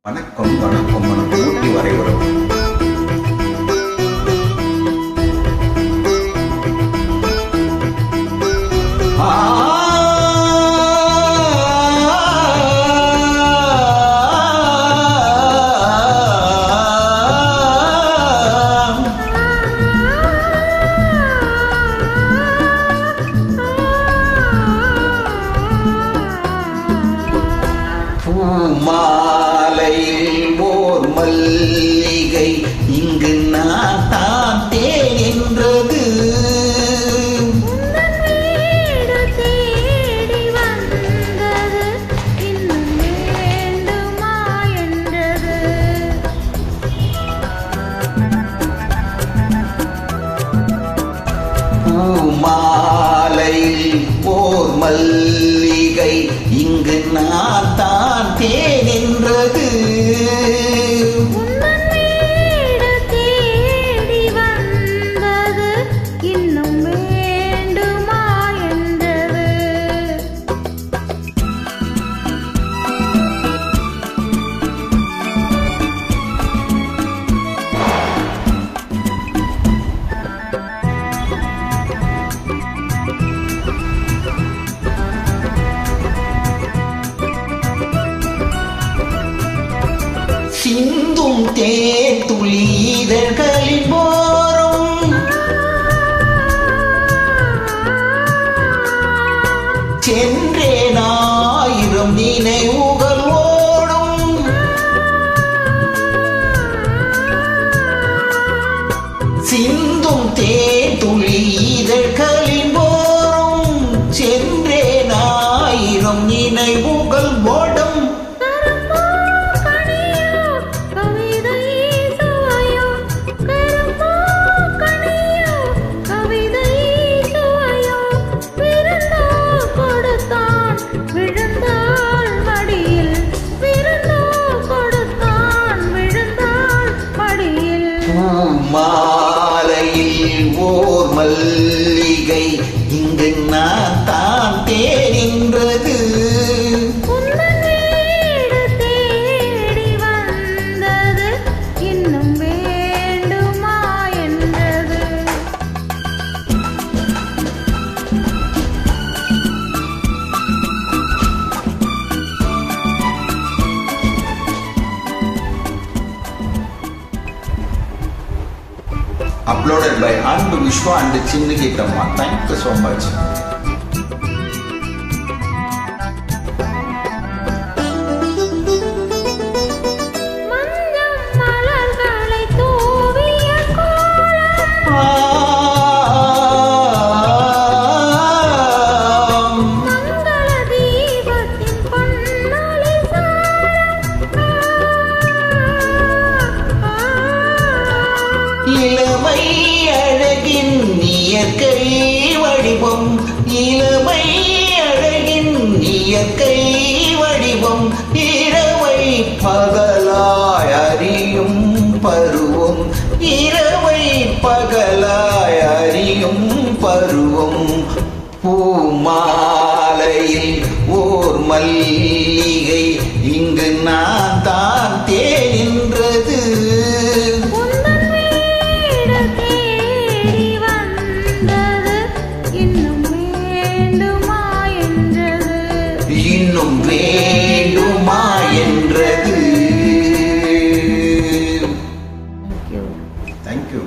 வணக்கம் வணக்கம் வணக்கம் ஊட்டி வரைபடம். மாலையில் ஓர் மல்லிகை இங்கு நான் தான் தேன் என்றது. மாலையில் ஓர் மல்லிகை இங்கு நான் தான் தேன் என்றது. சிந்தும் தேன் துளி இதழ்களில் போரும் சென்றேன் ஆயிரம் நினைவுகள் ஓடும். சிந்தும் தேன் துளி இதழ்களில் போரும் சென்றேன் ஆயிரம் நினைவுகள் ஓடும். மாலையில் ஓர் மல்லிகை இங்கு நான் தான் தேன் என்றது. இன்னும் வேண்டுமா என்றது. Uploaded by Andu Vishwa and Chinni Tamma. Thank you so much. இளமை அழகின் இயற்கை வடிவம், இளமை அழகின் இயற்கை வடிவம், இரவை பகலாய் அறியும் பருவம், இரவை பகலாய் அறியும் பருவம். பூமாலையில் ஓர் மல்லிகை இங்கு நான் தான் தேன் என்றது. இன்னும் வேண்டுமா என்றது. Thank you.